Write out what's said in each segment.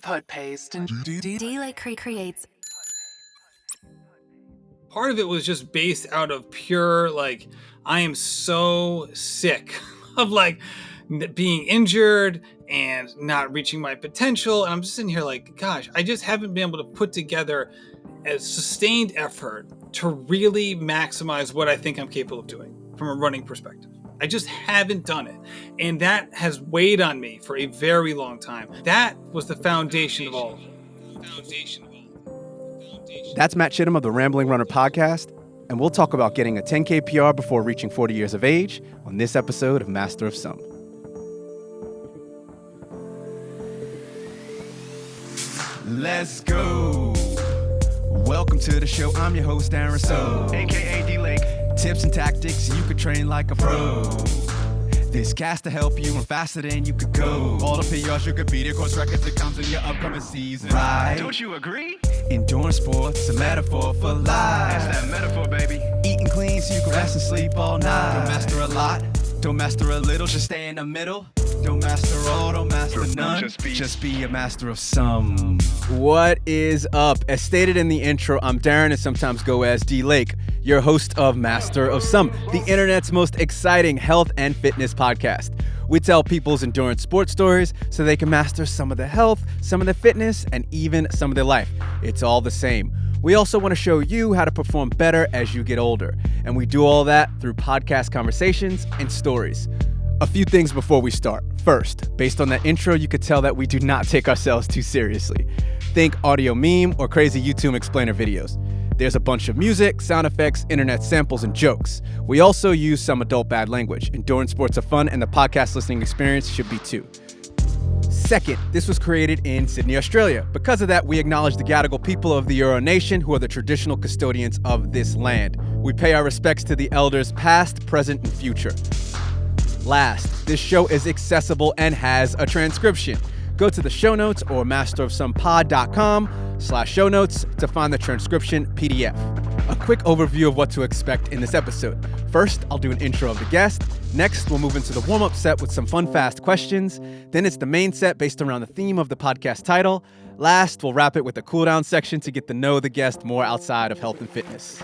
Put paste and creates. Part of it was just based out of pure, like, I am so sick of, like, being injured and not reaching my potential. And I'm just sitting here like, gosh, I just haven't been able to put together a sustained effort to really maximize what I think I'm capable of doing from a running perspective. I just haven't done it. And that has weighed on me for a very long time. That was the foundation of all of it. That's Matt Chittim of the Rambling Runner podcast, and we'll talk about getting a 10K PR before reaching 40 years of age on this episode of Master of Some. Let's go. Welcome to the show. I'm your host, Aaron So, a.k.a. D-Lake. Tips and tactics you could train like a pro. This cast to help you run faster than you could go. All the PRs you could beat, of course, records that comes in your upcoming season. Right? Don't you agree? Endurance sports, a metaphor for life. That's that metaphor, baby. Eating clean so you can rest and sleep all night. Don't master a lot, don't master a little, just stay in the middle. Don't master all, don't master none. Just be a master of some. What is up? As stated in the intro, I'm Darren and sometimes go as D Lake, your host of Master of Some, the internet's most exciting health and fitness podcast. We tell people's endurance sports stories so they can master some of the health, some of the fitness, and even some of their life. It's all the same. We also want to show you how to perform better as you get older. And we do all that through podcast conversations and stories. A few things before we start. First, based on that intro, you could tell that we do not take ourselves too seriously. Think audio meme or crazy YouTube explainer videos. There's a bunch of music, sound effects, internet samples, and jokes. We also use some adult bad language. Endurance sports are fun, and the podcast listening experience should be too. Second, this was created in Sydney, Australia. Because of that, we acknowledge the Gadigal people of the Eora Nation, who are the traditional custodians of this land. We pay our respects to the elders past, present, and future. Last, this show is accessible and has a transcription. Go to the show notes or masterofsomepod.com/show notes to find the transcription PDF. A quick overview of what to expect in this episode. First, I'll do an intro of the guest. Next, we'll move into the warm-up set with some fun, fast questions. Then it's the main set based around the theme of the podcast title. Last, we'll wrap it with a cool-down section to get to know the guest more outside of health and fitness.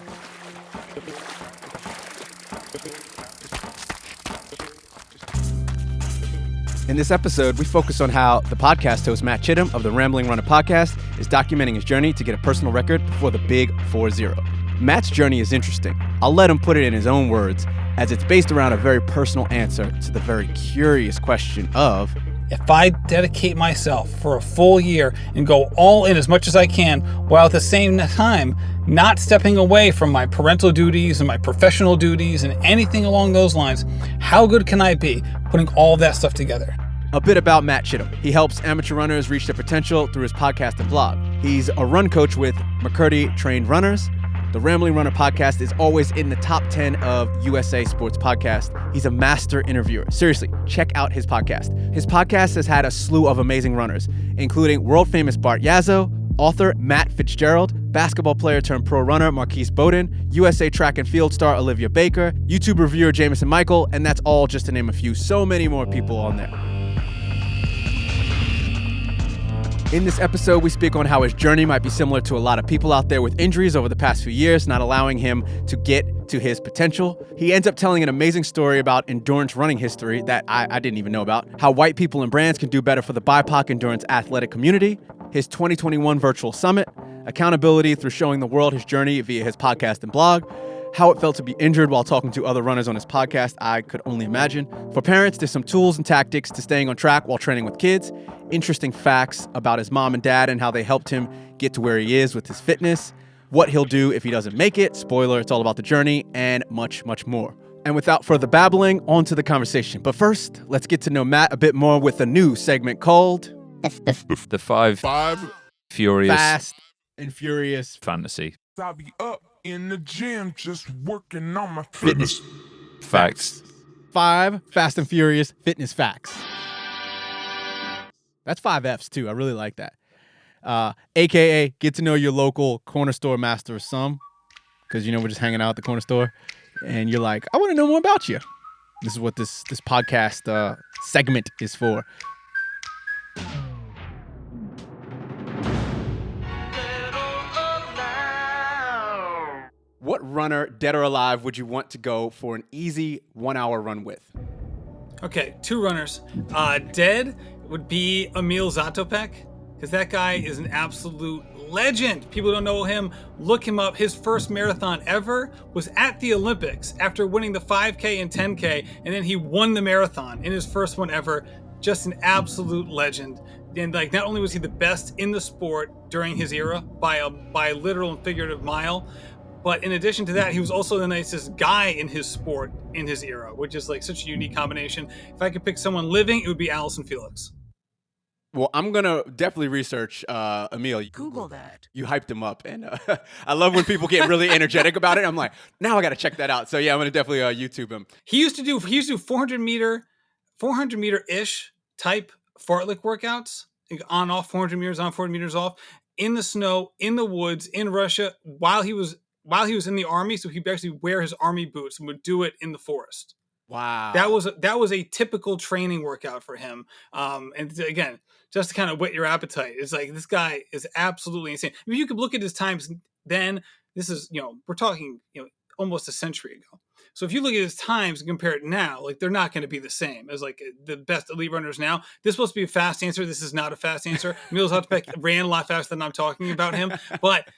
In this episode, we focus on how the podcast host Matt Chittim of the Rambling Runner podcast is documenting his journey to get a personal record before the Big 4-0. Matt's journey is interesting. I'll let him put it in his own words, as it's based around a very personal answer to the very curious question of, if I dedicate myself for a full year and go all in as much as I can, while at the same time not stepping away from my parental duties and my professional duties and anything along those lines, how good can I be putting all that stuff together? A bit about Matt Chittim. He helps amateur runners reach their potential through his podcast and blog. He's a run coach with McCurdy Trained Runners. The Rambling Runner podcast is always in the top 10 of USA Sports Podcasts. He's a master interviewer. Seriously, check out his podcast. His podcast has had a slew of amazing runners, including world-famous Bart Yazzo, author Matt Fitzgerald, basketball player turned pro runner Marquise Bowden, USA track and field star Olivia Baker, YouTube reviewer Jamison Michael, and that's all just to name a few. So many more people on there. In this episode, we speak on how his journey might be similar to a lot of people out there with injuries over the past few years, not allowing him to get to his potential. He ends up telling an amazing story about endurance running history that I didn't even know about, how white people and brands can do better for the BIPOC endurance athletic community, his 2021 virtual summit, accountability through showing the world his journey via his podcast and blog, how it felt to be injured while talking to other runners on his podcast, I could only imagine. For parents, there's some tools and tactics to staying on track while training with kids, interesting facts about his mom and dad and how they helped him get to where he is with his fitness, what he'll do if he doesn't make it, spoiler, it's all about the journey, and much, much more. And without further babbling, on to the conversation. But first, let's get to know Matt a bit more with a new segment called The Five Furious Fast and Furious Fantasy I'll be up in the gym just working on my Fitness Facts. 5 Fast and Furious Fitness Facts. That's 5 Fs too. I really like that. AKA get to know your local corner store master of some, because we're just hanging out at the corner store, and you're like, I want to know more about you. This is what this podcast segment is for. What runner, dead or alive, would you want to go for an easy 1 hour run with? Okay, 2 runners. Dead would be Emil Zatopek, because that guy is an absolute legend. People don't know him. Look him up. His first marathon ever was at the Olympics after winning the 5K and 10K, and then he won the marathon in his first one ever. Just an absolute legend. And like, not only was he the best in the sport during his era by a literal and figurative mile, but in addition to that, he was also the nicest guy in his sport in his era, which is like such a unique combination. If I could pick someone living, it would be Allison Felix. Well, I'm going to definitely research Emil. Google that. You hyped him up, and I love when people get really energetic about it. I'm like, now I got to check that out. So yeah, I'm going to definitely YouTube him. He used to do 400 meter ish type fartlek workouts, like on off 400 meters on 400 meters off, in the snow, in the woods, in Russia, while he was in the army. So he'd actually wear his army boots and would do it in the forest. Wow. That was a typical training workout for him. And again, just to kind of whet your appetite, it's like, this guy is absolutely insane. I mean, you could look at his times then. This is, we're talking, almost a century ago. So if you look at his times and compare it now, like, they're not going to be the same as like the best elite runners now. This is supposed to be a fast answer. This is not a fast answer. Emil Zatopek ran a lot faster than I'm talking about him. But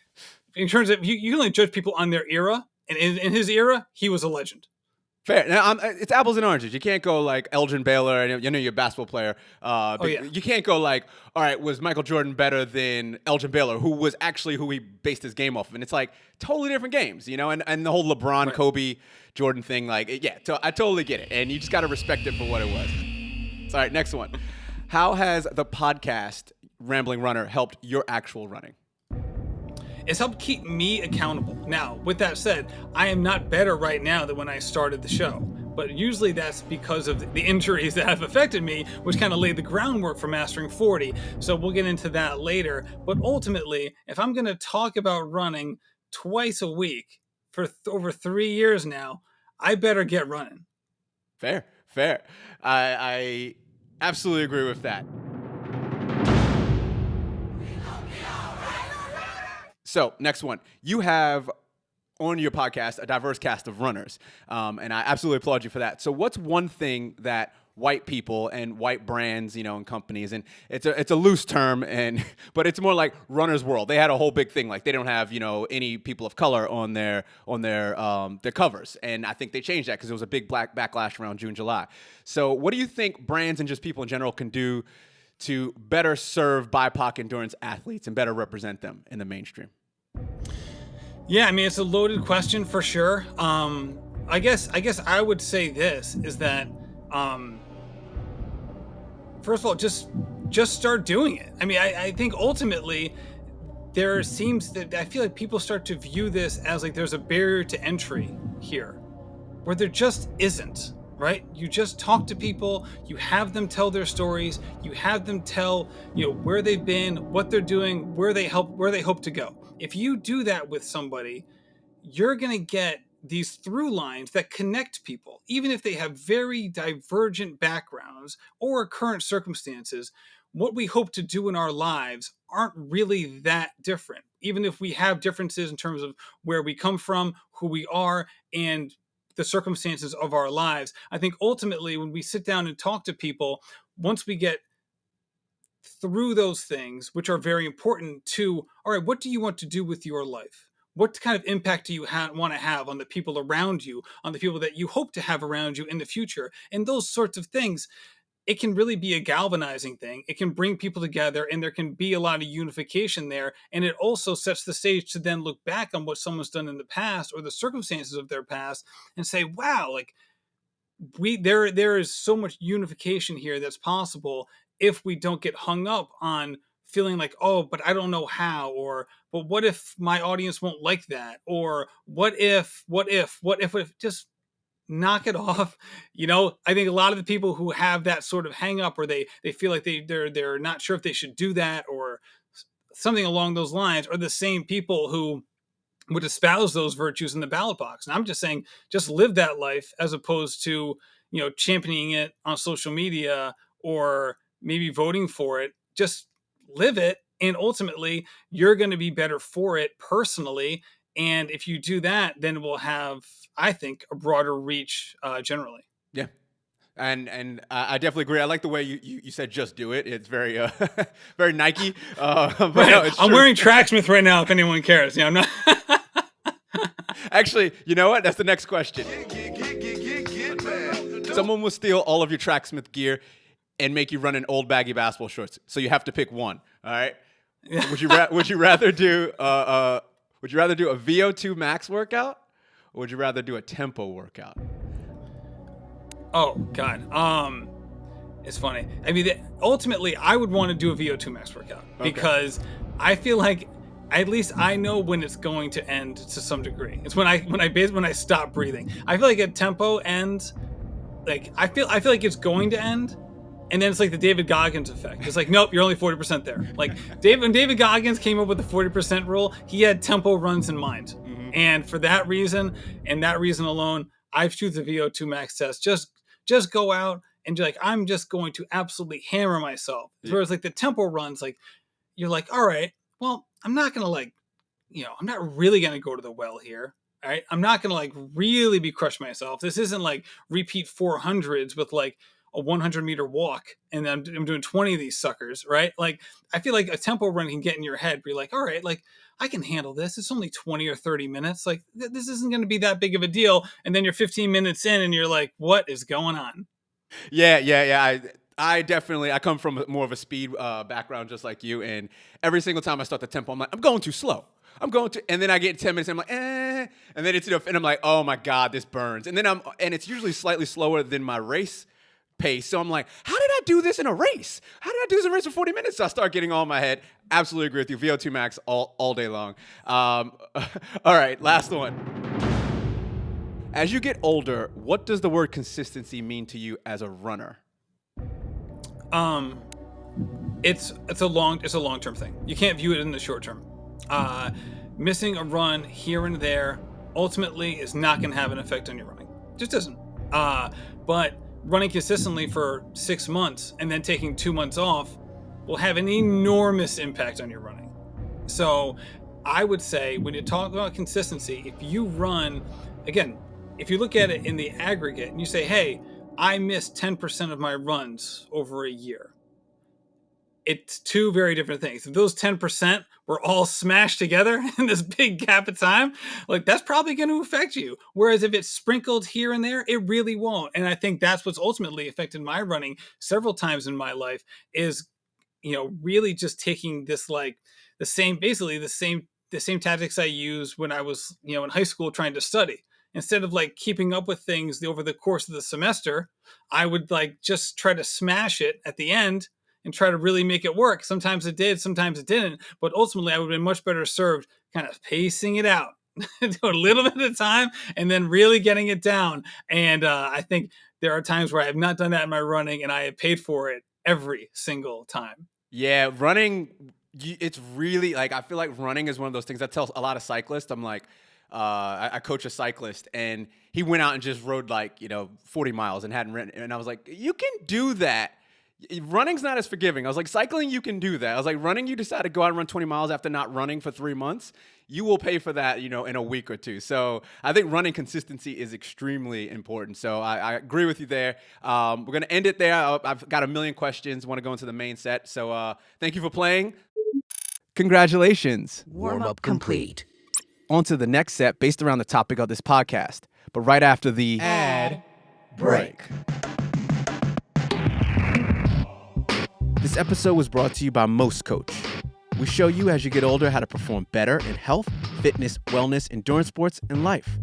in terms of, you can only judge people on their era. And in his era, he was a legend. Fair. Now, it's apples and oranges. You can't go like Elgin Baylor, and you're a basketball player. You can't go like, all right, was Michael Jordan better than Elgin Baylor, who was actually who he based his game off of? And it's like totally different games, and the whole LeBron, right, Kobe, Jordan thing. Like, yeah, I totally get it. And you just got to respect it for what it was. All right, next one. How has the podcast Rambling Runner helped your actual running? It's helped keep me accountable. Now, with that said, I am not better right now than when I started the show. But usually that's because of the injuries that have affected me, which kind of laid the groundwork for Mastering 40. So we'll get into that later. But ultimately, if I'm going to talk about running twice a week for over 3 years now, I better get running. Fair. I absolutely agree with that. So, next one. You have on your podcast a diverse cast of runners, and I absolutely applaud you for that. So, what's one thing that white people and white brands, and companies, and it's a loose term, but it's more like Runner's World. They had a whole big thing, like they don't have any people of color on their covers, and I think they changed that because there was a big backlash around June, July. So, what do you think brands and just people in general can do to better serve BIPOC endurance athletes and better represent them in the mainstream? Yeah, I mean, it's a loaded question for sure. I guess I would say this is that, first of all, just start doing it. I mean, I think ultimately there seems that I feel like people start to view this as like there's a barrier to entry here, where there just isn't. Right? You just talk to people, you have them tell their stories, you have them tell, where they've been, what they're doing, where they hope to go. If you do that with somebody, you're going to get these through lines that connect people, even if they have very divergent backgrounds or current circumstances. What we hope to do in our lives aren't really that different, even if we have differences in terms of where we come from, who we are, and the circumstances of our lives. I think ultimately when we sit down and talk to people, once we get through those things, which are very important to, all right, what do you want to do with your life? What kind of impact do you want to have on the people around you, on the people that you hope to have around you in the future? And those sorts of things, it can really be a galvanizing thing. It can bring people together, and there can be a lot of unification there. And it also sets the stage to then look back on what someone's done in the past or the circumstances of their past and say, wow, like there is so much unification here that's possible if we don't get hung up on feeling like, oh, but I don't know how, or, but what if my audience won't like that? Or what if, just knock it off. I think a lot of the people who have that sort of hang up, or they feel like they're not sure if they should do that or something along those lines, are the same people who would espouse those virtues in the ballot box. And I'm just saying, just live that life as opposed to, championing it on social media or maybe voting for it. Just live it. And ultimately you're going to be better for it personally. And if you do that, then we'll have, I think, a broader reach generally. Yeah. And I definitely agree. I like the way you said just do it. It's very very Nike. But no, it's I'm true. wearing Tracksmith right now if anyone cares. I'm not. Actually, you know what? That's the next question. Someone will steal all of your Tracksmith gear and make you run in old baggy basketball shorts. So you have to pick one. All right. Would you rather do a VO2 max workout, or would you rather do a tempo workout? Oh God. It's funny. I mean, ultimately, I would want to do a VO2 max workout because I feel like at least I know when it's going to end to some degree. It's when I stop breathing. I feel like a tempo ends. Like I feel like it's going to end, and then it's like the David Goggins effect. It's like, nope, you're only 40% there. Like when David Goggins came up with the 40% rule, he had tempo runs in mind, and for that reason and that reason alone, I choose the VO2 max test. Just go out and be like, I'm just going to absolutely hammer myself. Whereas like the tempo runs, like you're like, all right, well, I'm not gonna I'm not really gonna go to the well here. All right, I'm not gonna like really be crushing myself. This isn't like repeat 400s with like a 100-meter walk, and I'm doing 20 of these suckers, right? Like I feel like a tempo run can get in your head. Where you're like, all right, like I can handle this. It's only 20 or 30 minutes. Like this isn't going to be that big of a deal. And then you're 15 minutes in, and you're like, what is going on? Yeah. I definitely, I come from more of a speed background just like you, and every single time I start the tempo, I'm like, I'm going too slow. And then I get 10 minutes, and I'm like, and then and I'm like, oh my God, this burns. And it's usually slightly slower than my race pace. So I'm like, how did I do this in a race? How did I do this in a race for 40 minutes? So I start getting all in my head. Absolutely agree with you. VO2 max all day long. All right, last one. As you get older, what does the word consistency mean to you as a runner? It's a long-term thing. You can't view it in the short term. Missing a run here and there ultimately is not going to have an effect on your running. Just isn't. But running consistently for 6 months and then taking 2 months off will have an enormous impact on your running. So I would say when you talk about consistency, if you run, again, if you look at it in the aggregate and you say, hey, I missed 10% of my runs over a year. It's two very different things. If those 10% were all smashed together in this big gap of time, like that's probably going to affect you. Whereas if it's sprinkled here and there, it really won't. And I think that's what's ultimately affected my running several times in my life is, really just taking this like the same tactics I used when I was, in high school trying to study. Instead of like keeping up with things over the course of the semester, I would like just try to smash it at the end and try to really make it work. Sometimes it did, sometimes it didn't. But ultimately, I would have been much better served kind of pacing it out, do a little bit at a time, and then really getting it down. And I think there are times where I have not done that in my running, and I have paid for it every single time. Yeah, running, it's really like, I feel like running is one of those things. I tell a lot of cyclists, I'm like, I coach a cyclist, and he went out and just rode 40 miles and hadn't ridden. And I was like, you can do that. Running's not as forgiving. I was like, cycling, you can do that. I was like, running, you decide to go out and run 20 miles after not running for 3 months. You will pay for that, in a week or two. So I think running consistency is extremely important. So I agree with you there. We're going to end it there. I've got a million questions. Want to go into the main set. So thank you for playing. Congratulations. Warm-up complete. On to the next set based around the topic of this podcast, but right after the ad break. This episode was brought to you by Most Coach. We show you as you get older how to perform better in health, fitness, wellness, endurance sports, and life.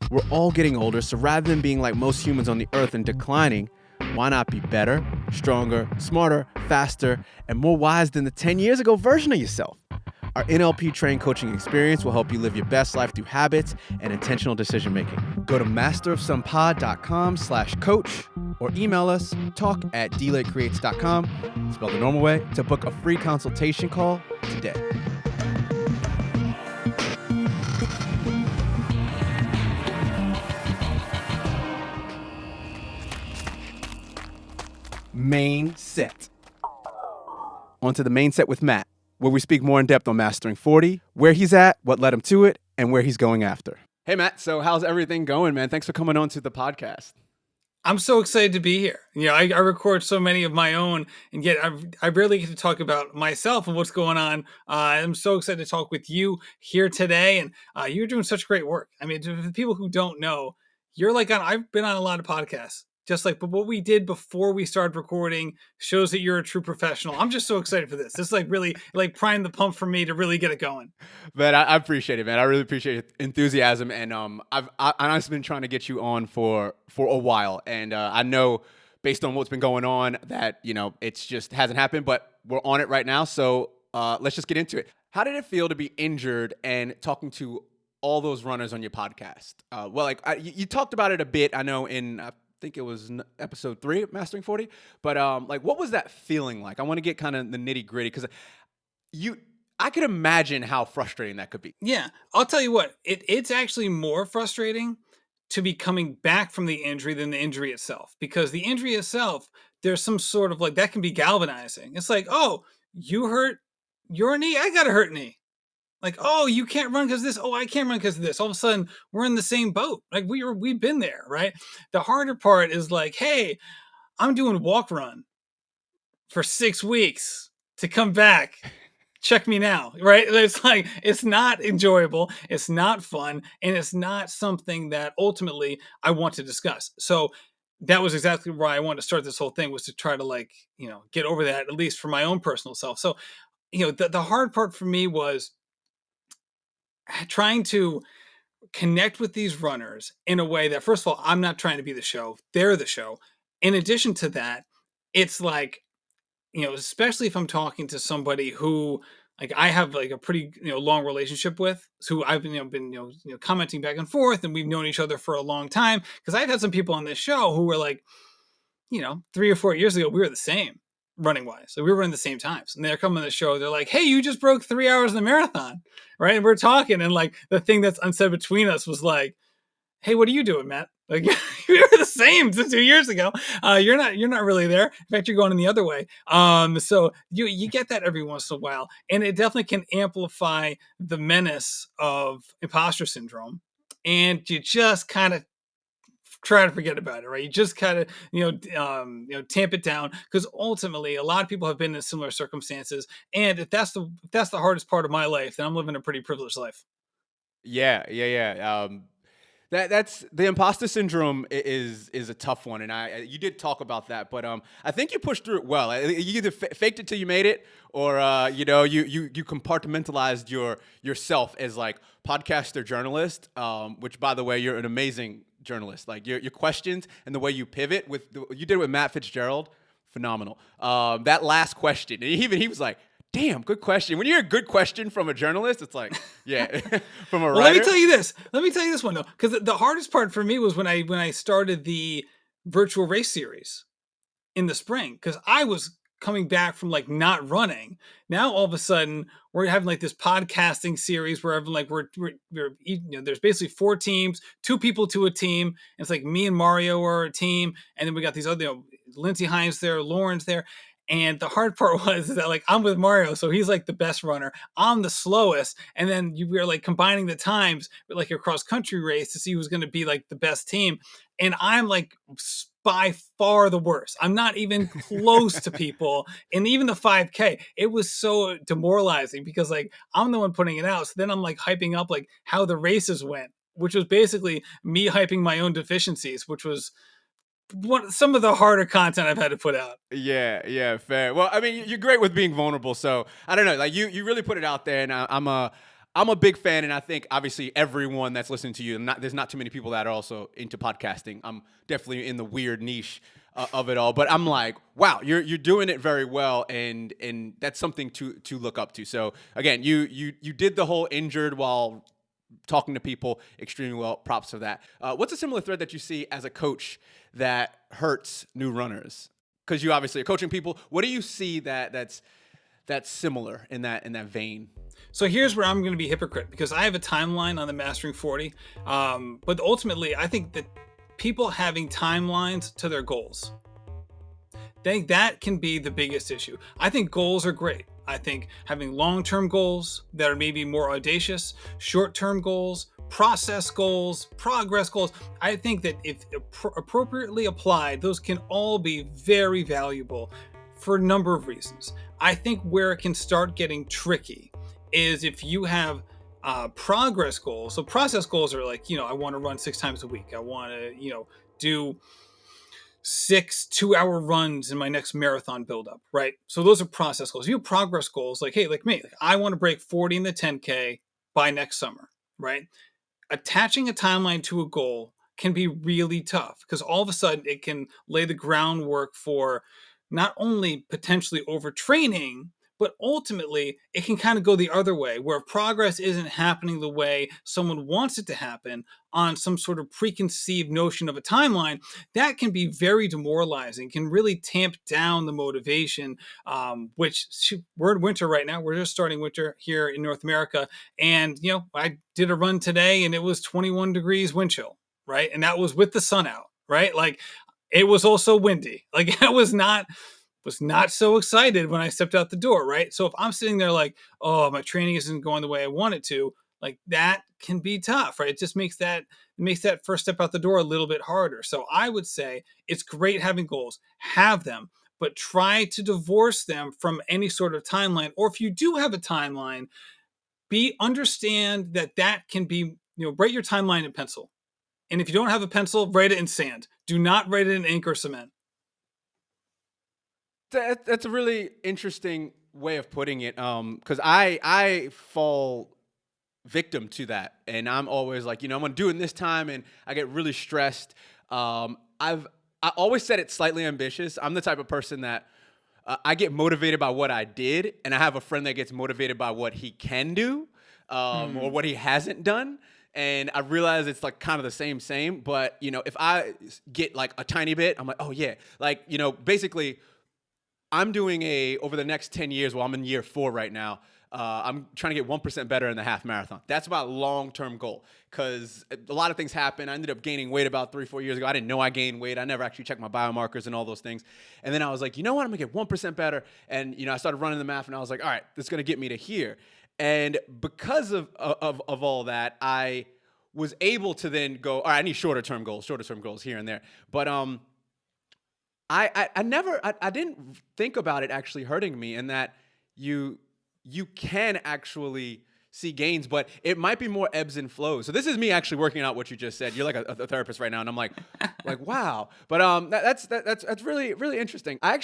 We're all getting older, so rather than being like most humans on the earth and declining, why not be better, stronger, smarter, faster, and more wise than the 10 years ago version of yourself? Our NLP-trained coaching experience will help you live your best life through habits and intentional decision-making. Go to masterofsomepod.com/coach or email us, talk@delaycreates.com, spelled the normal way, to book a free consultation call today. Main set. On to the main set with Matt, where we speak more in depth on mastering 40, where he's at, what led him to it, and where he's going after. Hey, Matt. So how's everything going, man? Thanks for coming on to the podcast. I'm so excited to be here. You know, I record so many of my own, and yet I rarely get to talk about myself and what's going on. I'm so excited to talk with you here today, and you're doing such great work. I mean, to the people who don't know, I've been on a lot of podcasts, but what we did before we started recording shows that you're a true professional. I'm just so excited for this. This is like really like prime the pump for me to really get it going. Man, I appreciate it, man. I really appreciate your enthusiasm, and I've honestly been trying to get you on for a while, and I know based on what's been going on that it's just hasn't happened, but we're on it right now. So let's just get into it. How did it feel to be injured and talking to all those runners on your podcast? You talked about it a bit. I know I think it was episode 3 of Mastering 40, but what was that feeling like? I want to get kind of the nitty gritty because I could imagine how frustrating that could be. Yeah, I'll tell you what, it's actually more frustrating to be coming back from the injury than the injury itself, because the injury itself, there's some sort of that can be galvanizing. It's like, oh, you hurt your knee, I got a hurt knee. Like, oh, you can't run because of this. Oh, I can't run because of this. All of a sudden, we're in the same boat. Like we've been there, right? The harder part is like, hey, I'm doing walk run for 6 weeks to come back. Check me now, right? It's like, it's not enjoyable. It's not fun. And it's not something that ultimately I want to discuss. So that was exactly why I wanted to start this whole thing, was to try to get over that, at least for my own personal self. So, the hard part for me was trying to connect with these runners in a way that, first of all, I'm not trying to be the show. They're the show. In addition to that, it's like, especially if I'm talking to somebody who I have a pretty, long relationship with, who I've been commenting back and forth, and we've known each other for a long time. Cause I've had some people on this show who were 3 or 4 years ago, we were the same running wise. So we were running the same times, and they're coming to the show. They're like, hey, you just broke 3 hours in the marathon. Right. And we're talking, and the thing that's unsaid between us was like, hey, what are you doing, Matt? Like, we were the same 2 years ago. You're not really there. In fact, you're going in the other way. So you get that every once in a while, and it definitely can amplify the menace of imposter syndrome. And you just kind of try to forget about it, right? You just kind of, tamp it down, because ultimately a lot of people have been in similar circumstances. And if that's the hardest part of my life, then I'm living a pretty privileged life. Yeah. That's the imposter syndrome is a tough one, and you did talk about that, but I think you pushed through it well. You either faked it till you made it, or you compartmentalized yourself as podcaster journalist, which, by the way, you're an amazing journalist. Your questions and the way you pivot you did it with Matt Fitzgerald, phenomenal. That last question, and even he was like, damn, good question. When you hear a good question from a journalist, it's like, yeah, from a writer. Well, let me tell you this one, though, because the hardest part for me was when I started the virtual race series in the spring, because I was coming back from not running. Now all of a sudden we're having this podcasting series where we're there's basically 4 teams, 2 people to a team. And it's like me and Mario are a team, and then we got these other Lindsey Hines there, Lauren's there. And the hard part was that I'm with Mario, so he's the best runner. I'm the slowest, and then we were combining the times with a cross country race to see who's going to be the best team. And I'm by far the worst. I'm not even close to people. And even the 5K, it was so demoralizing, because I'm the one putting it out. So then I'm hyping up how the races went, which was basically me hyping my own deficiencies, which was some of the harder content I've had to put out. Yeah, fair. Well, I mean, you're great with being vulnerable, so I don't know. You really put it out there, and I'm a big fan, and I think obviously everyone that's listening to you, there's not too many people that are also into podcasting. I'm definitely in the weird niche of it all, but I'm like, wow, you're doing it very well, and that's something to look up to. So again, you did the whole injured while talking to people extremely well. Props for that. What's a similar thread that you see as a coach that hurts new runners? Because you obviously are coaching people. What do you see that's similar in that vein? So here's where I'm going to be hypocrite, because I have a timeline on the Mastering 40. But ultimately, I think that people having timelines to their goals, that can be the biggest issue. I think goals are great. I think having long-term goals that are maybe more audacious, short-term goals, process goals, progress goals. I think that if appropriately applied, those can all be very valuable for a number of reasons. I think where it can start getting tricky is if you have progress goals. So process goals are like, I want to run 6 times a week. I want to, do 6 2-hour runs in my next marathon buildup, right? So those are process goals. You have progress goals, like, hey, like me, like, I want to break 40 in the 10K by next summer, right? Attaching a timeline to a goal can be really tough because all of a sudden it can lay the groundwork for not only potentially overtraining, but ultimately it can kind of go the other way where progress isn't happening the way someone wants it to happen on some sort of preconceived notion of a timeline. That can be very demoralizing, can really tamp down the motivation. We're in winter right now. We're just starting winter here in North America. And, I did a run today and it was 21 degrees wind chill, right? And that was with the sun out, right? Like, it was also windy. Like, I was not so excited when I stepped out the door, right? So if I'm sitting there like, oh, my training isn't going the way I want it to, like, that can be tough, right? It just makes that first step out the door a little bit harder. So I would say it's great having goals, have them, but try to divorce them from any sort of timeline. Or if you do have a timeline, understand that can be, write your timeline in pencil. And if you don't have a pencil, write it in sand. Do not write it in ink or cement. That's a really interesting way of putting it. Because I fall victim to that, and I'm always like, I'm gonna do it this time, and I get really stressed. I always said it's slightly ambitious. I'm the type of person that I get motivated by what I did, and I have a friend that gets motivated by what he can do, or what he hasn't done. And I realize it's like kind of the same, but if I get like a tiny bit, I'm like, oh yeah, like basically. I'm doing over the next 10 years, well, I'm in year 4 right now. I'm trying to get 1% better in the half marathon. That's my long-term goal because a lot of things happen. I ended up gaining weight about 3-4 years ago. I didn't know I gained weight. I never actually checked my biomarkers and all those things. And then I was like, you know what? I'm going to get 1% better. And, I started running the math and I was like, all right, this is going to get me to here. And because of all that, I was able to then go, all right, I need shorter-term goals here and there. But, I didn't think about it actually hurting me, and that you can actually see gains, but it might be more ebbs and flows. So this is me actually working out what you just said. You're like a therapist right now, and I'm like wow. But that's really really interesting. I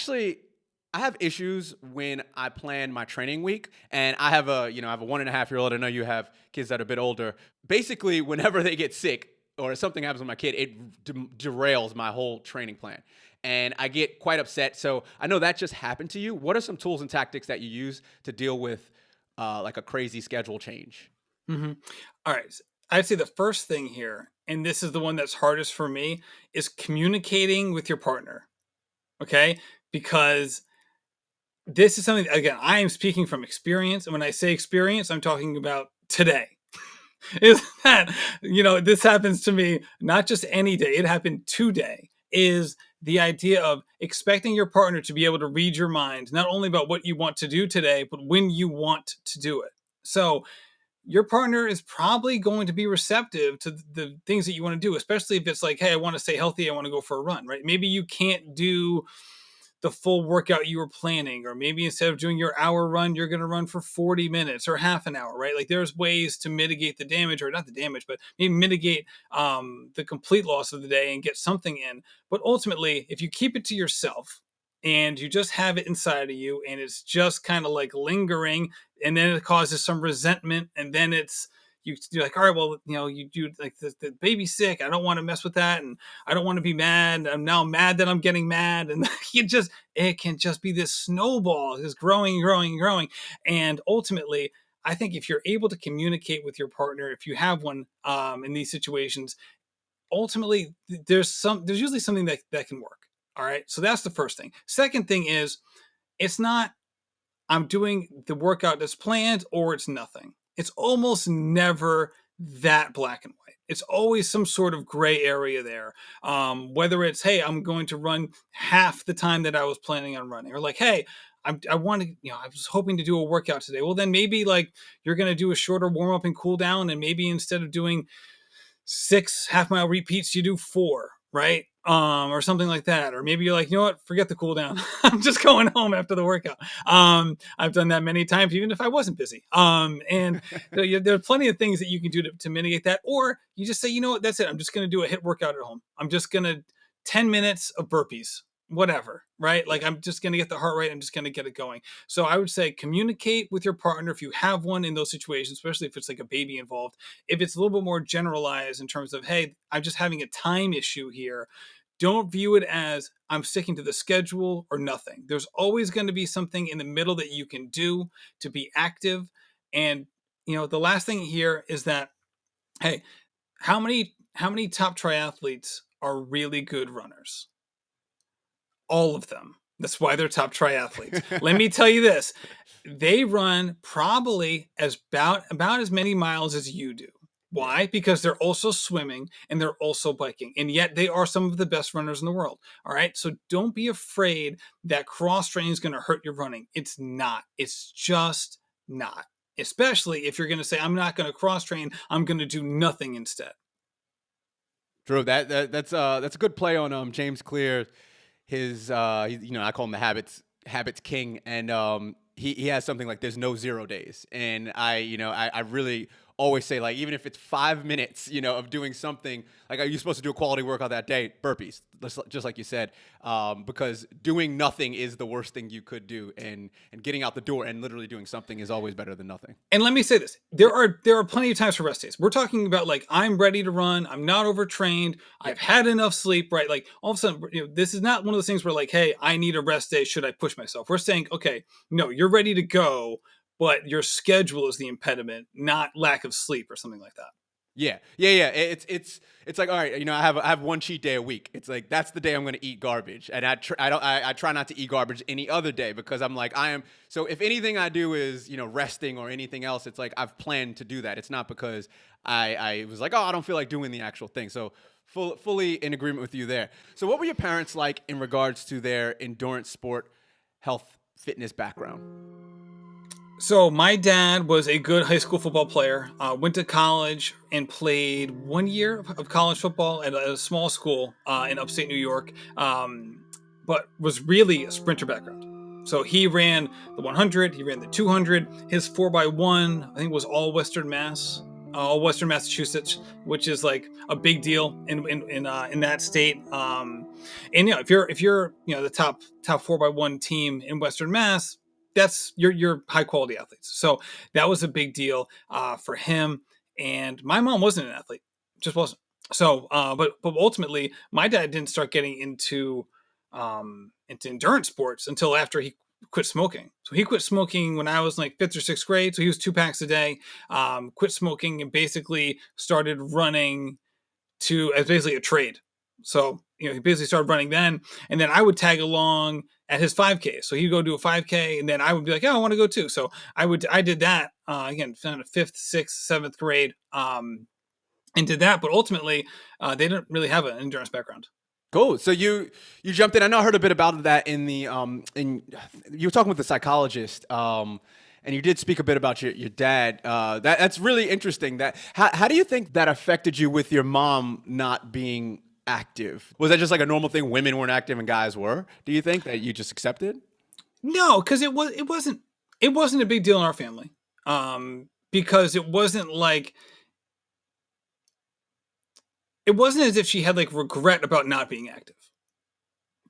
have issues when I plan my training week, and I have a 1.5-year-old. I know you have kids that are a bit older. Basically, whenever they get sick or something happens with my kid, it derails my whole training plan. And I get quite upset. So I know that just happened to you. What are some tools and tactics that you use to deal with like a crazy schedule change? Mm-hmm. All right. I'd say the first thing here, and this is the one that's hardest for me, is communicating with your partner. Okay? Because this is something, again, I am speaking from experience. And when I say experience, I'm talking about today. Is that, this happens to me, not just any day, it happened today. Is the idea of expecting your partner to be able to read your mind, not only about what you want to do today, but when you want to do it. So your partner is probably going to be receptive to the things that you want to do, especially if it's like, hey, I want to stay healthy, I want to go for a run, right? Maybe you can't do the full workout you were planning, or maybe instead of doing your hour run, you're going to run for 40 minutes or half an hour, right? Like, there's ways to mitigate the damage, or not the damage, but maybe mitigate the complete loss of the day and get something in. But ultimately, if you keep it to yourself and you just have it inside of you and it's just kind of like lingering, and then it causes some resentment, and then you're like, all right, well, you do like the baby's sick. I don't want to mess with that. And I don't want to be mad. I'm now mad that I'm getting mad. And it can just be this snowball, just growing. And ultimately, I think if you're able to communicate with your partner, if you have one in these situations, ultimately there's usually something that can work. All right. So that's the first thing. Second thing is, it's not, I'm doing the workout that's planned or it's nothing. It's almost never that black and white. It's always some sort of gray area there. Whether it's, hey, I'm going to run half the time that I was planning on running, or like, hey, I want to, I was hoping to do a workout today. Well, then maybe like you're going to do a shorter warm up and cool down. And maybe instead of doing 6 half-mile repeats, you do 4, right? Or something like that. Or maybe you're like, you know what, forget the cool down. I'm just going home after the workout. I've done that many times, even if I wasn't busy. And there are plenty of things that you can do to mitigate that. Or you just say, you know what, that's it. I'm just going to do a HIIT workout at home. I'm just going to 10 minutes of burpees, whatever, right? Like I'm just going to get the heart rate. I'm just going to get it going. So I would say communicate with your partner if you have one in those situations, especially if it's like a baby involved. If it's a little bit more generalized in terms of, hey, I'm just having a time issue here, don't view it as I'm sticking to the schedule or nothing. There's always going to be something in the middle that you can do to be active. And, the last thing here is that, hey, how many top triathletes are really good runners? All of them. That's why they're top triathletes. Let me tell you this. They run probably about as many miles as you do. Why? Because they're also swimming and they're also biking. And yet they are some of the best runners in the world. All right. So don't be afraid that cross training is going to hurt your running. It's not. It's just not. Especially if you're going to say, I'm not going to cross train. I'm going to do nothing instead. Drew, that's a good play on James Clear. His I call him the habits king, and he has something like there's no 0 days, and I really always say, like, even if it's 5 minutes, of doing something, like, are you supposed to do a quality workout that day? Burpees, just like you said, because doing nothing is the worst thing you could do, and getting out the door and literally doing something is always better than nothing. And let me say this, there are plenty of times for rest days. We're talking about like, I'm ready to run. I'm not overtrained. I've had enough sleep, right? Like all of a sudden, this is not one of those things where like, hey, I need a rest day. Should I push myself? We're saying, okay, no, you're ready to go, but your schedule is the impediment, not lack of sleep or something like that. Yeah. It's like, all right, I have one cheat day a week. It's like that's the day I'm going to eat garbage, and I try not to eat garbage any other day because I'm like So if anything I do is resting or anything else, it's like I've planned to do that. It's not because I was like, oh, I don't feel like doing the actual thing. So fully in agreement with you there. So what were your parents like in regards to their endurance sport, health, fitness background? So my dad was a good high school football player, went to college and played 1 year of college football at a small school in upstate New York, but was really a sprinter background. So he ran the 100, he ran the 200. His 4x1, I think, was all Western Massachusetts, which is like a big deal in that state. And if you're the top 4x1 team in Western Mass, that's your high quality athletes. So that was a big deal for him. And my mom wasn't an athlete, just wasn't. So, but ultimately, my dad didn't start getting into endurance sports until after he quit smoking. So he quit smoking when I was like 5th or 6th grade. So he was 2 packs a day. Quit smoking and basically started running as basically a trade. So, he basically started running then, and then I would tag along at his 5K. So he'd go do a 5K, and then I would be like, oh, I want to go too. So I did that, again, found a 5th, 6th, 7th grade, and did that. But ultimately, they didn't really have an endurance background. Cool. So you jumped in. I know I heard a bit about that in the you were talking with the psychologist, and you did speak a bit about your dad. That's really interesting. How do you think that affected you with your mom not being active? Was that just like a normal thing? Women weren't active and guys were? Do you think that you just accepted? No, because it wasn't a big deal in our family. Because it wasn't as if she had like regret about not being active.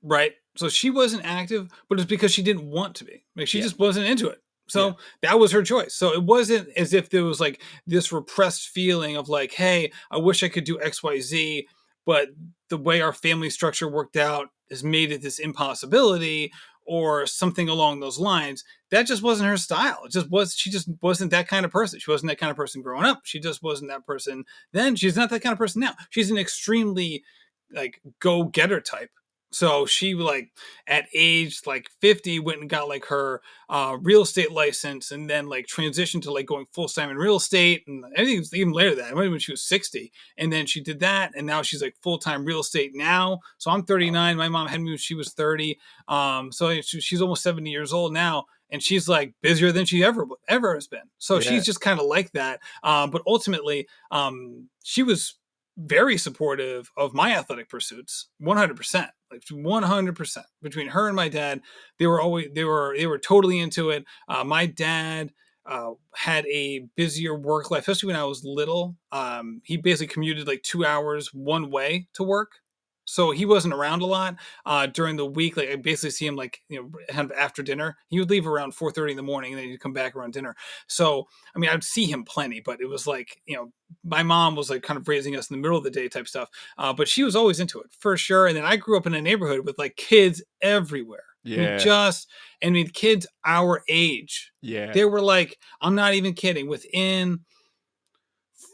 Right? So she wasn't active, but it's because she didn't want to be. Like she just wasn't into it. So that was her choice. So it wasn't as if there was like this repressed feeling of like, hey, I wish I could do XYZ, but the way our family structure worked out has made it this impossibility or something along those lines. That just wasn't her style. She just wasn't that kind of person. She wasn't that kind of person growing up. She just wasn't that person then. She's not that kind of person now. She's an extremely like go-getter type. So she like at age like 50 went and got like her real estate license, and then like transitioned to like going full time in real estate. And I think it was even later than that. It might have been when she was 60. And then she did that, and now she's like full time real estate now. So I'm 39. My mom had me when she was 30. So she's almost 70 years old now. And she's like busier than she ever has been. So she's just kind of like that. But ultimately, she was very supportive of my athletic pursuits, 100%, like 100%. Between her and my dad, they were totally into it. My dad had a busier work life, especially when I was little. He basically commuted like 2 hours one way to work. So he wasn't around a lot during the week. Like I basically see him like, kind of after dinner. He would leave around 4:30 in the morning, and then he'd come back around dinner. So, I mean, I'd see him plenty, but it was like, my mom was like kind of raising us in the middle of the day type stuff. But she was always into it for sure. And then I grew up in a neighborhood with like kids everywhere. Yeah. Kids our age. Yeah. They were like, I'm not even kidding, within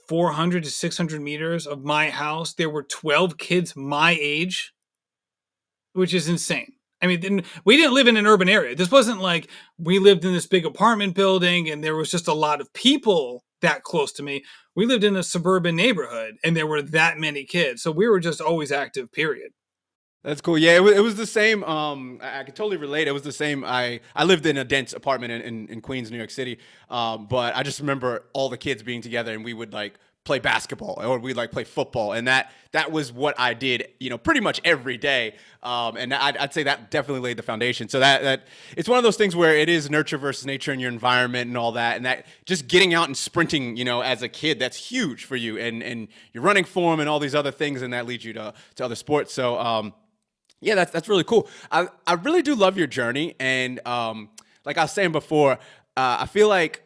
400 to 600 meters of my house, there were 12 kids my age, which is insane. I mean, we didn't live in an urban area. This wasn't like we lived in this big apartment building and there was just a lot of people that close to me. We lived in a suburban neighborhood and there were that many kids. So we were just always active, period. That's cool. Yeah, it was the same. I could totally relate. It was the same. I lived in a dense apartment in Queens, New York City. But I just remember all the kids being together, and we would like play basketball, or we'd like play football, and that was what I did, pretty much every day. And I'd say that definitely laid the foundation. So that it's one of those things where it is nurture versus nature in your environment and all that, and that just getting out and sprinting, as a kid, that's huge for you, and you're running form and all these other things, and that leads you to other sports. So. Yeah, that's really cool. I really do love your journey, and like I was saying before, I feel like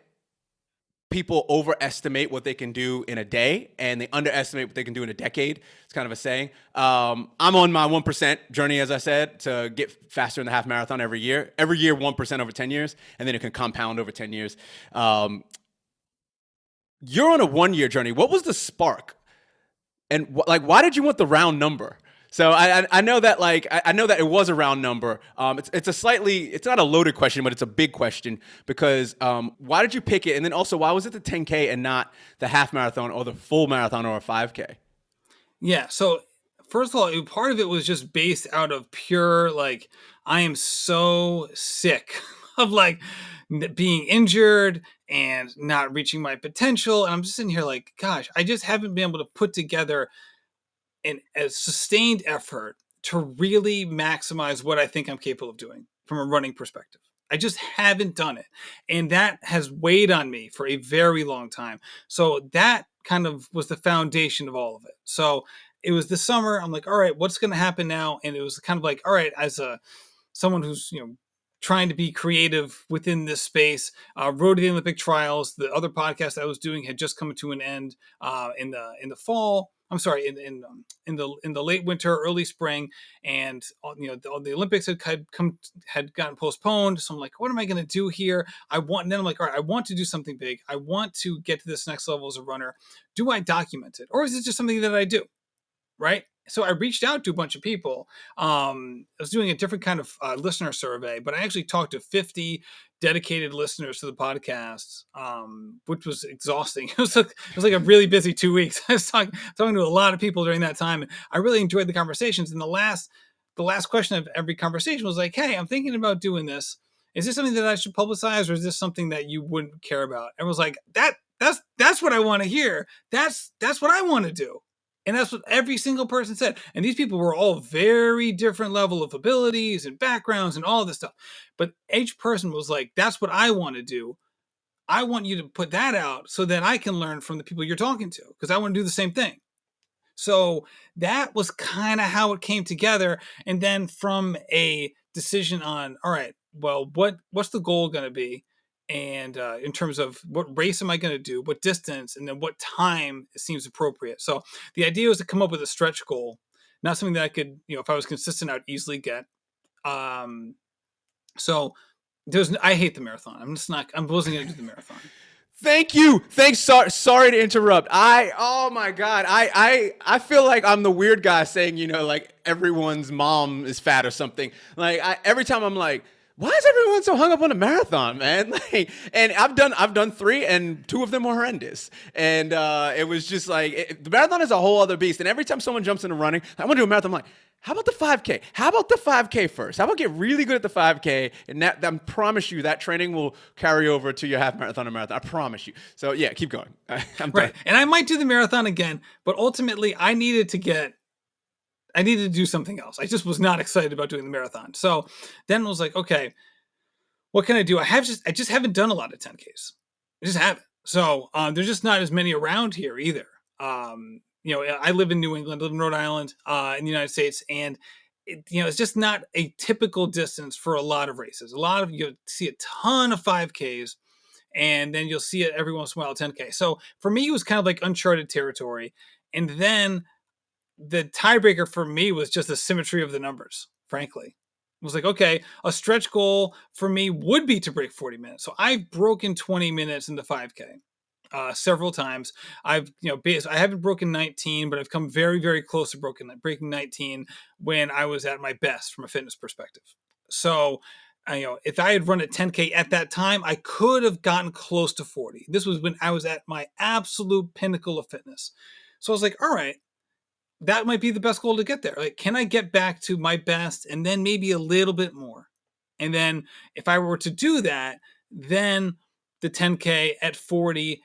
people overestimate what they can do in a day, and they underestimate what they can do in a decade. It's kind of a saying. I'm on my 1% journey, as I said, to get faster in the half marathon every year. Every year, 1% over 10 years, and then it can compound over 10 years. You're on a 1-year journey. What was the spark? And why did you want the round number? So I know that I know that it was a round number. It's not a loaded question, but it's a big question because why did you pick it? And then also, why was it the 10K and not the half marathon or the full marathon or a 5K? Yeah. So first of all, part of it was just based out of pure, I am so sick of being injured and not reaching my potential. And I'm just sitting here gosh, I just haven't been able to put together a sustained effort to really maximize what I think I'm capable of doing from a running perspective. I just haven't done it. And that has weighed on me for a very long time. So that kind of was the foundation of all of it. So it was the summer. I'm like, all right, what's going to happen now? And it was kind of like, all right, as someone who's, trying to be creative within this space, Road to the Olympic Trials, the other podcast I was doing had just come to an end in the fall. I'm sorry, in the late winter, early spring, and the Olympics had gotten postponed. So I'm like, what am I going to do here? And then I'm like, all right, I want to do something big. I want to get to this next level as a runner. Do I document it, or is it just something that I do? Right. So I reached out to a bunch of people. I was doing a different kind of listener survey, but I actually talked to 50 dedicated listeners to the podcast, which was exhausting. It was like a really busy 2 weeks. I was talking to a lot of people during that time. And I really enjoyed the conversations. And the last question of every conversation was like, hey, I'm thinking about doing this. Is this something that I should publicize, or is this something that you wouldn't care about? And it was like, that's what I want to hear. That's what I want to do. And that's what every single person said. And these people were all very different level of abilities and backgrounds and all this stuff. But each person was like, that's what I want to do. I want you to put that out so that I can learn from the people you're talking to, because I want to do the same thing. So that was kind of how it came together. And then from a decision on, all right, well, what's the goal going to be? And in terms of what race am I going to do, what distance, and then what time seems appropriate. So the idea was to come up with a stretch goal, not something that I could, if I was consistent, I'd easily get. So I hate the marathon. I wasn't going to do the marathon. Thank you. Thanks. Sorry to interrupt. Oh my God. I feel like I'm the weird guy saying, everyone's mom is fat or something. Like every time I'm like, why is everyone so hung up on a marathon, man? Like, and I've done 3, and 2 of them were horrendous. And it was just like the marathon is a whole other beast. And every time someone jumps into running, I want to do a marathon. I'm like, how about the 5K? How about the 5K first? How about get really good at the 5K? And that I promise you that training will carry over to your half marathon or marathon. I promise you. So yeah, keep going. I'm Right. done. And I might do the marathon again, but ultimately I needed to do something else. I just was not excited about doing the marathon. So then I was like, okay, what can I do? I just haven't done a lot of 10Ks. I just haven't. So there's just not as many around here either. I live in New England, live in Rhode Island, in the United States, and it's just not a typical distance for a lot of races. You'll see a ton of 5Ks, and then you'll see it every once in a while 10K. So for me, it was kind of like uncharted territory. And then the tiebreaker for me was just the symmetry of the numbers, frankly. It was like, okay, a stretch goal for me would be to break 40 minutes. So I've broken 20 minutes in the 5K several times. I haven't broken 19, but I've come very, very close to breaking 19 when I was at my best from a fitness perspective. So, if I had run a 10K at that time, I could have gotten close to 40. This was when I was at my absolute pinnacle of fitness. So I was like, all right, that might be the best goal to get there. Like, can I get back to my best and then maybe a little bit more? And then if I were to do that, then the 10K at 40,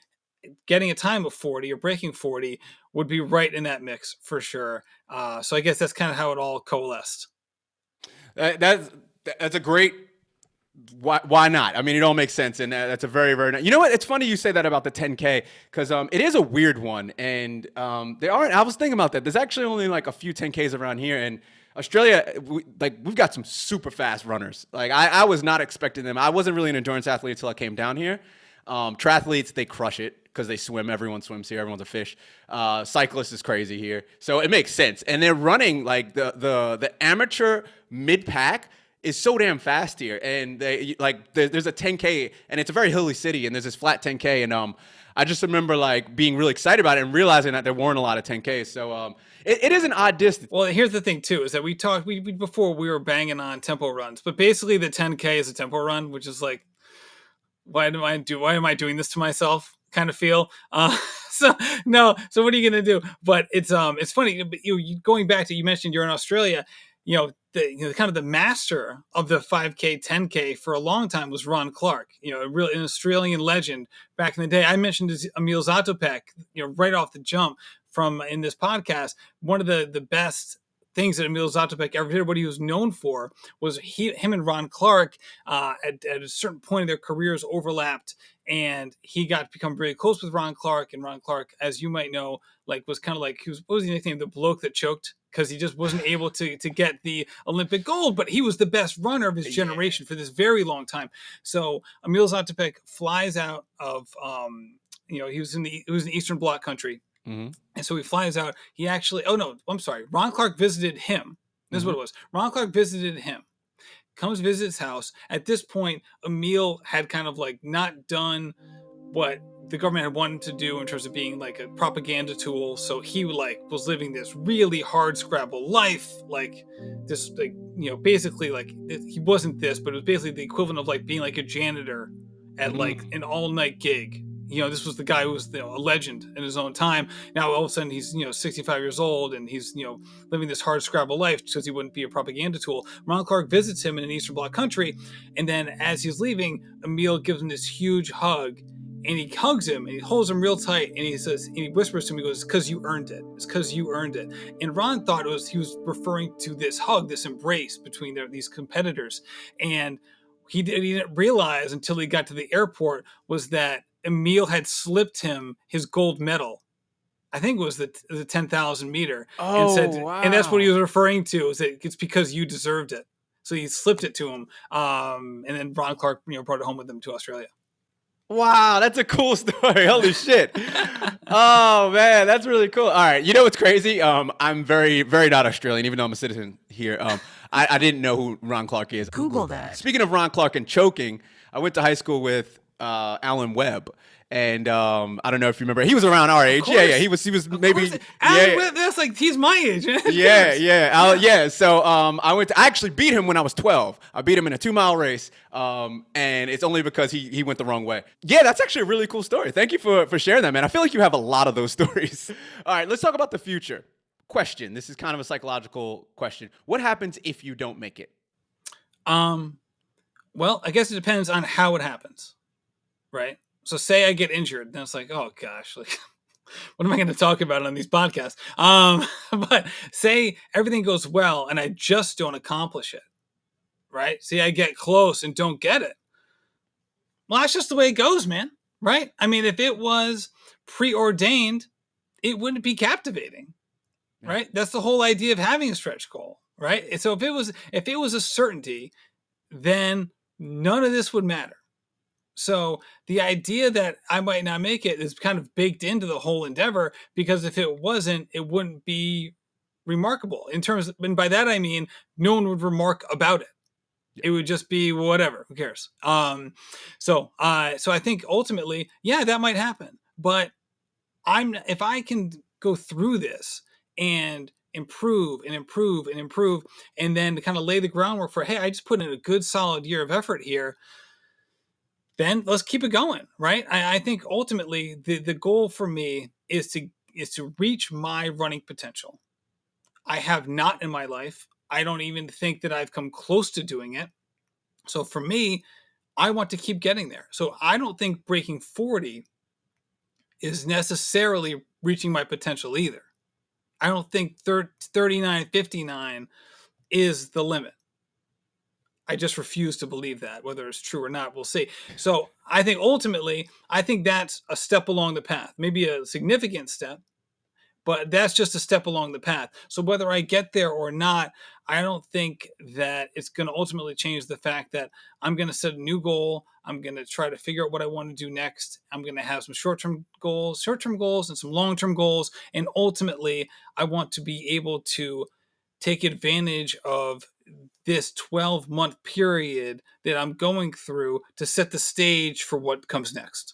getting a time of 40 or breaking 40 would be right in that mix for sure. So I guess that's kind of how it all coalesced. That's a great. Why not? I mean, it all makes sense, and that's a very, very nice. You know what? It's funny you say that about the 10K because it is a weird one, and they aren't. I was thinking about that. There's actually only like a few 10Ks around here, and Australia, we've got some super fast runners. Like I was not expecting them. I wasn't really an endurance athlete until I came down here. Triathletes, they crush it because they swim. Everyone swims here. Everyone's a fish. Cyclists is crazy here, so it makes sense. And they're running like the amateur mid pack is so damn fast here, and there's a 10K, and it's a very hilly city, and there's this flat 10K, and I just remember like being really excited about it and realizing that there weren't a lot of 10Ks. So it is an odd distance. Well, here's the thing too, is that before we were banging on tempo runs, but basically the 10K is a tempo run, which is like, why am I doing this to myself kind of feel. So what are you gonna do? But it's funny, you going back to, you mentioned you're in Australia. Kind of the master of the 5K, 10K for a long time was Ron Clark, really an Australian legend back in the day. I mentioned Emil Zatopek, right off the jump in this podcast. One of the best things that Emil Zatopek ever did, what he was known for, was him and Ron Clark at a certain point in their careers overlapped, and he got to become very close with Ron Clark. And Ron Clark, as you might know, was kind of like, what was the nickname? The bloke that choked, because he just wasn't able to get the Olympic gold, but he was the best runner of his generation for this very long time. So Emil Zatopek flies out of, it was an Eastern Bloc country. Mm-hmm. And so he flies out. He actually, Ron Clark visited him. This is what it was. Ron Clark visited him, comes visit his house. At this point, Emil had kind of like not done what the government had wanted to do in terms of being like a propaganda tool. So he was living this really hard scrabble life, basically he wasn't this, but it was basically the equivalent of like being like a janitor at like an all-night gig. This was the guy who was a legend in his own time. Now all of a sudden he's 65 years old and he's living this hard scrabble life because he wouldn't be a propaganda tool. Ron Clark visits him in an Eastern Bloc country, and then as he's leaving, Emil gives him this huge hug, and he hugs him and he holds him real tight, and he says, and he whispers to him, he goes, "It's because you earned it. It's because you earned it." And Ron thought he was referring to this hug, this embrace between these competitors, and he didn't realize until he got to the airport was that Emil had slipped him his gold medal. I think it was the 10,000 meter. Wow. And that's what he was referring to, is that it's because you deserved it. So he slipped it to him. And then Ron Clark, brought it home with him to Australia. Wow, that's a cool story. Holy shit. Oh, man, that's really cool. All right, you know what's crazy? I'm very, very not Australian, even though I'm a citizen here. I didn't know who Ron Clark is. Google that. Speaking of Ron Clark and choking, I went to high school with Alan Webb. And I don't know if you remember, he was around our age. Yeah, he was maybe. Alan Webb, that's like he's my age. Yeah. So I actually beat him when I was 12. I beat him in a 2-mile race, and it's only because he went the wrong way. Yeah, that's actually a really cool story. Thank you for sharing that, man. I feel like you have a lot of those stories. All right, let's talk about the future. Question. This is kind of a psychological question. What happens if you don't make it? Well, I guess it depends on how it happens, right? So say I get injured, then it's like, oh gosh, like what am I going to talk about on these podcasts? But say everything goes well and I just don't accomplish it, right? See, I get close and don't get it. Well, that's just the way it goes, man, right? I mean, if it was preordained, it wouldn't be captivating, right? That's the whole idea of having a stretch goal, right? So if it was a certainty, then none of this would matter. So the idea that I might not make it is kind of baked into the whole endeavor, because if it wasn't, it wouldn't be remarkable in terms of, and by that I mean no one would remark about it. It would just be whatever, who cares? So I think ultimately, yeah, that might happen, but if I can go through this and improve and improve and improve, and then kind of lay the groundwork for, hey, I just put in a good solid year of effort here, then let's keep it going, right? I think ultimately the goal for me is to reach my running potential. I have not in my life. I don't even think that I've come close to doing it. So for me, I want to keep getting there. So I don't think breaking 40 is necessarily reaching my potential either. I don't think 39, 59 is the limit. I just refuse to believe that. Whether it's true or not, we'll see. So I think ultimately, I think that's a step along the path, maybe a significant step, but that's just a step along the path. So whether I get there or not, I don't think that it's going to ultimately change the fact that I'm going to set a new goal. I'm going to try to figure out what I want to do next. I'm going to have some short-term goals and some long-term goals. And ultimately, I want to be able to take advantage of this 12-month period that I'm going through to set the stage for what comes next.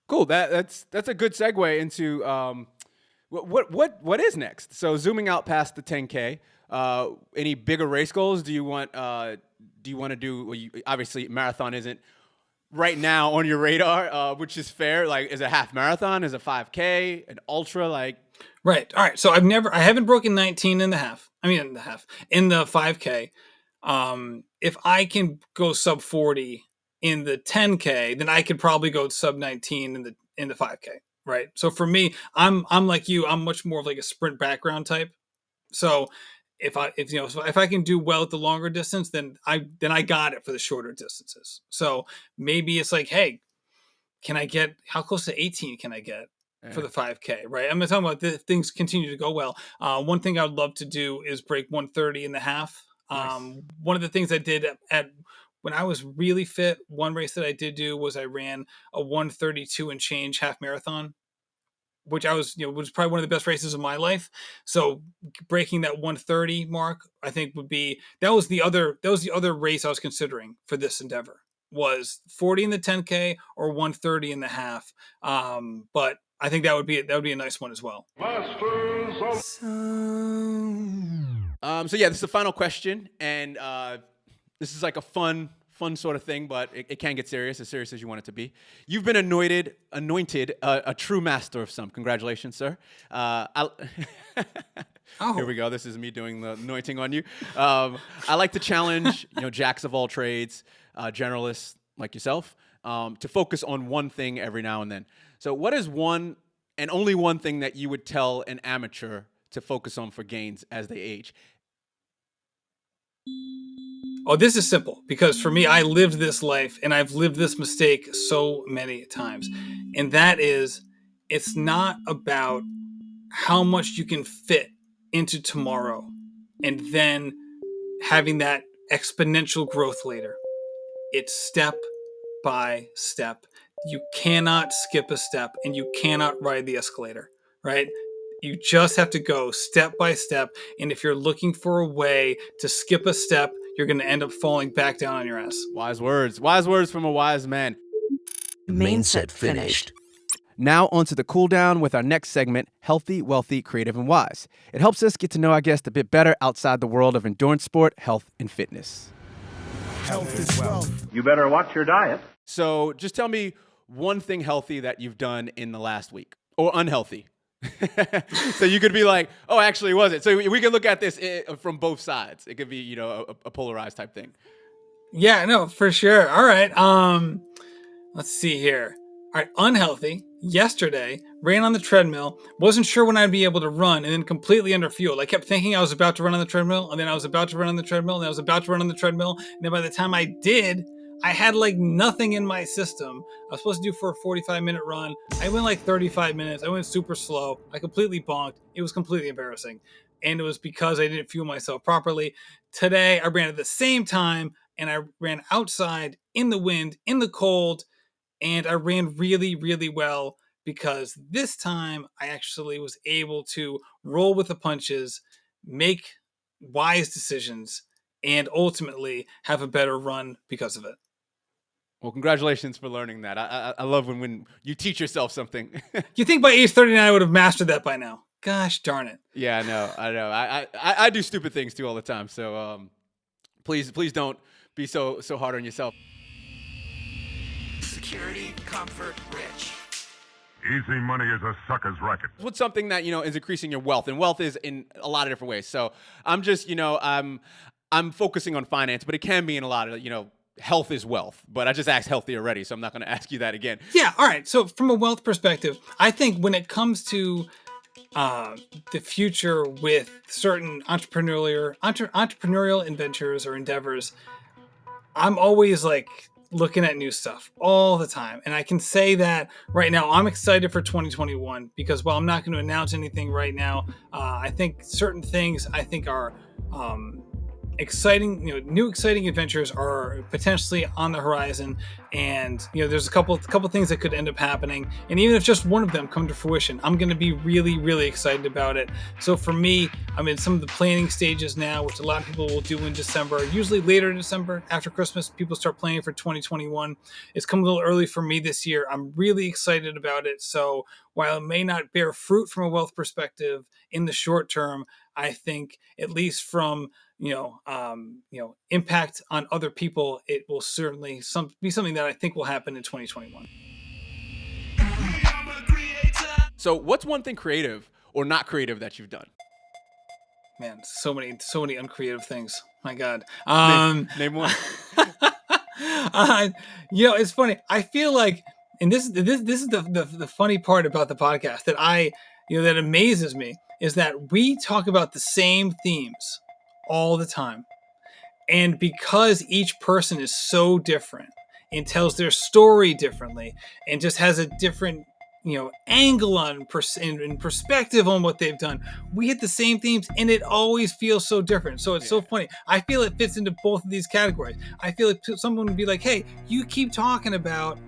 Cool. That's a good segue into what is next. So zooming out past the 10K, any bigger race goals? Do you want to do? Well, obviously, marathon isn't right now on your radar, which is fair. Like, is it a half marathon? Is it 5K? An ultra? Like, right. All right. So I haven't broken 19 in the 5K. If I can go sub 40 in the 10K, then I could probably go sub 19 in the 5K. Right. So for me, I'm like you. I'm much more of like a sprint background type. So if I can do well at the longer distance, then I got it for the shorter distances. So maybe it's like, hey, how close to 18 can I get for the 5K? Right. I'm talking about things continue to go well. One thing I would love to do is break 130 in the half. Nice. One of the things I did at when I was really fit, one race that I did do was I ran a 132 and change half marathon, which was probably one of the best races of my life. So breaking that 130 mark, I think that was the other race I was considering for this endeavor, was 40 in the 10K or 130 in the half. But I think that would be a nice one as well. So yeah, this is the final question, and this is like a fun sort of thing, but it can get serious, as serious as you want it to be. You've been anointed a true master of some. Congratulations, sir. Here we go. This is me doing the anointing on you. I like to challenge, jacks of all trades, generalists like yourself, to focus on one thing every now and then. So what is one and only one thing that you would tell an amateur to focus on for gains as they age? Oh, this is simple, because for me, I lived this life and I've lived this mistake so many times. And that is, it's not about how much you can fit into tomorrow and then having that exponential growth later. It's step by step. You cannot skip a step and you cannot ride the escalator, right? You just have to go step by step. And if you're looking for a way to skip a step, you're going to end up falling back down on your ass. Wise words from a wise man. Main set finished. Now onto the cool down with our next segment, Healthy, Wealthy, Creative, and Wise. It helps us get to know our guest a bit better outside the world of endurance sport, health, and fitness. Health is wealth. You better watch your diet. So just tell me one thing healthy that you've done in the last week, or unhealthy. So you could be like, oh, actually, was it? So we can look at this from both sides. It could be, a polarized type thing. Yeah, no, for sure. All right. Let's see here. All right, unhealthy. Yesterday, ran on the treadmill. Wasn't sure when I'd be able to run, and then completely under fueled. I kept thinking I was about to run on the treadmill, and then I was about to run on the treadmill, and then I was about to run on the treadmill, and then by the time I did, I had like nothing in my system. I was supposed to do for a 45-minute run. I went like 35 minutes. I went super slow. I completely bonked. It was completely embarrassing, and it was because I didn't fuel myself properly. Today, I ran at the same time, and I ran outside in the wind, in the cold, and I ran really, really well because this time I actually was able to roll with the punches, make wise decisions, and ultimately have a better run because of it. Well, congratulations for learning that. I love when you teach yourself something. You think by age 39 I would have mastered that by now? Gosh darn it. Yeah, I know. I do stupid things too all the time. So please don't be so hard on yourself. Security, comfort, rich. Easy money is a sucker's racket. What's something that is increasing your wealth, and wealth is in a lot of different ways. So I'm just I'm focusing on finance, but it can be in a lot of health is wealth. But I just asked healthy already, so I'm not going to ask you that again. Yeah, all right. So from a wealth perspective, I think when it comes to the future with certain entrepreneurial adventures or endeavors, I'm always like looking at new stuff all the time. And I can say that right now I'm excited for 2021 because while I'm not going to announce anything right now, I think certain things are exciting, new exciting adventures are potentially on the horizon, and there's a couple things that could end up happening, and even if just one of them come to fruition, I'm going to be really, really excited about it. So for me, I'm in some of the planning stages now, which a lot of people will do in December, usually later in December after Christmas. People start planning for 2021. It's come a little early for me this year. I'm really excited about it. So while it may not bear fruit from a wealth perspective in the short term, I think at least from impact on other people, it will certainly be something that I think will happen in 2021. So what's one thing creative or not creative that you've done? Man, so many uncreative things. My God. Name one. It's funny. I feel like, and this is the funny part about the podcast that that amazes me, is that we talk about the same themes all the time. And because each person is so different and tells their story differently and just has a different, angle on and perspective on what they've done, we hit the same themes and it always feels so different. So it's so funny. I feel it fits into both of these categories. I feel like someone would be like, hey, you keep talking about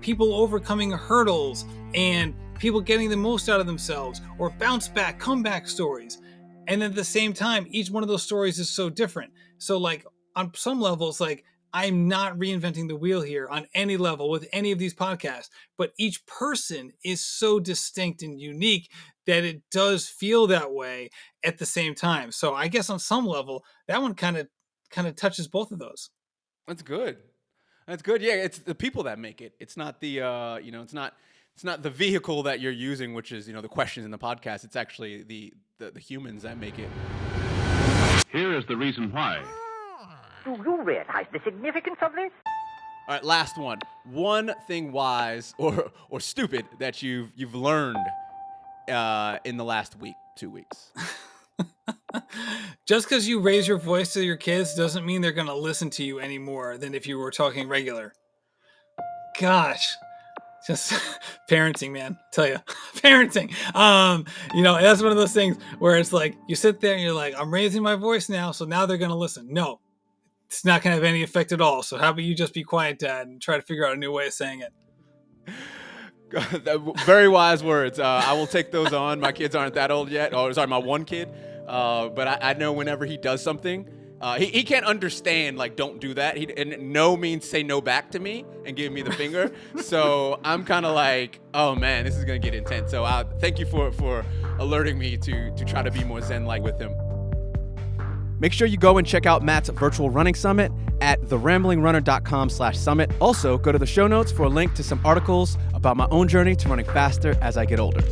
people overcoming hurdles and people getting the most out of themselves or bounce back, comeback stories. And at the same time, each one of those stories is so different. So like on some levels, like I'm not reinventing the wheel here on any level with any of these podcasts, but each person is so distinct and unique that it does feel that way at the same time. So I guess on some level, that one kind of touches both of those. That's good. Yeah, it's the people that make it. It's not the it's not the vehicle that you're using, which is the questions in the podcast. It's actually the humans that make it. Here is the reason why. Do you realize the significance of this? All right, last one. One thing wise or stupid that you've learned in the last week, 2 weeks. Just because you raise your voice to your kids doesn't mean they're going to listen to you any more than if you were talking regular. Gosh. Just parenting, man. I tell you, parenting. That's one of those things where it's like you sit there and you're like, I'm raising my voice now, so now they're going to listen. No, it's not going to have any effect at all. So how about you just be quiet, Dad, and try to figure out a new way of saying it. Very wise words. I will take those on. My kids aren't that old yet. Oh, sorry, my one kid. But I know whenever he does something, He can't understand, like, don't do that. And no means say no back to me and give me the finger. So I'm kind of like, oh man, this is gonna get intense. So thank you for alerting me to try to be more zen-like with him. Make sure you go and check out Matt's virtual running summit at theramblingRunner.com/summit. Also, go to the show notes for a link to some articles about my own journey to running faster as I get older.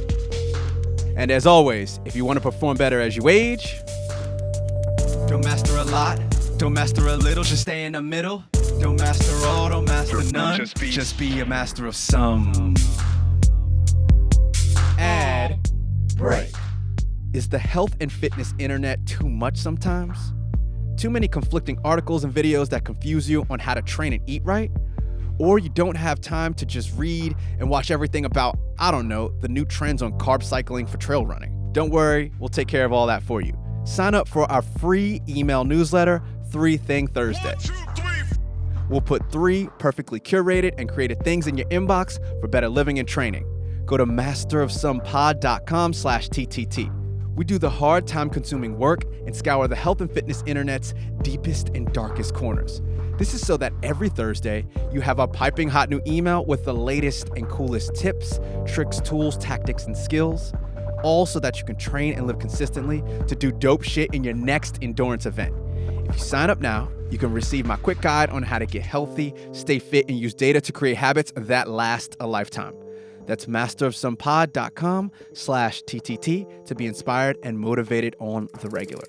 And as always, if you want to perform better as you age, don't master a lot, don't master a little, just stay in the middle. Don't master all, don't master none, just be a master of some. Ad break. Is the health and fitness internet too much sometimes? Too many conflicting articles and videos that confuse you on how to train and eat right? Or you don't have time to just read and watch everything about, I don't know, the new trends on carb cycling for trail running? Don't worry, we'll take care of all that for you. Sign up for our free email newsletter, 3 Thing Thursday. We'll put 3 perfectly curated and created things in your inbox for better living and training. Go to masterofsomepod.com/TTT. We do the hard, time-consuming work and scour the health and fitness internet's deepest and darkest corners. This is so that every Thursday, you have a piping hot new email with the latest and coolest tips, tricks, tools, tactics, and skills, all so that you can train and live consistently to do dope shit in your next endurance event. If you sign up now, you can receive my quick guide on how to get healthy, stay fit, and use data to create habits that last a lifetime. That's masterofsomepod.com/TTT to be inspired and motivated on the regular.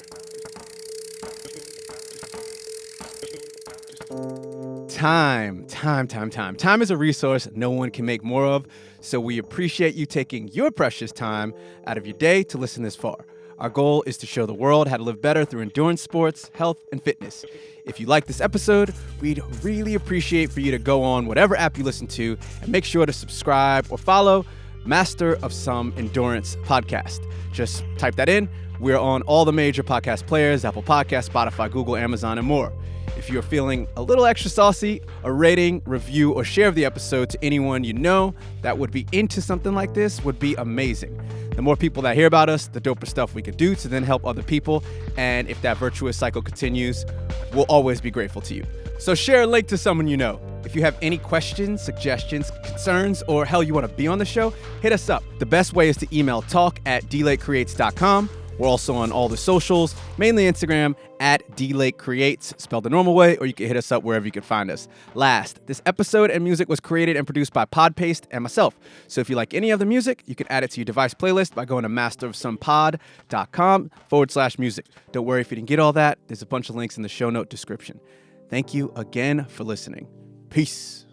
Time. Time is a resource no one can make more of, so we appreciate you taking your precious time out of your day to listen this far. Our goal is to show the world how to live better through endurance sports, health, and fitness. If you like this episode, we'd really appreciate for you to go on whatever app you listen to and make sure to subscribe or follow Master of Some Endurance Podcast. Just type that in. We're on all the major podcast players, Apple Podcasts, Spotify, Google, Amazon, and more. If you're feeling a little extra saucy, a rating, review, or share of the episode to anyone you know that would be into something like this would be amazing. The more people that hear about us, the doper stuff we can do to then help other people. And if that virtuous cycle continues, we'll always be grateful to you. So share a link to someone you know. If you have any questions, suggestions, concerns, or hell, you want to be on the show, hit us up. The best way is to email talk@dlatecreates.com. We're also on all the socials, mainly Instagram @dlatecreates, spelled the normal way, or you can hit us up wherever you can find us. Last, this episode and music was created and produced by Podpaste and myself. So if you like any of the music, you can add it to your device playlist by going to masterofsomepod.com/music. Don't worry if you didn't get all that. There's a bunch of links in the show note description. Thank you again for listening. Peace.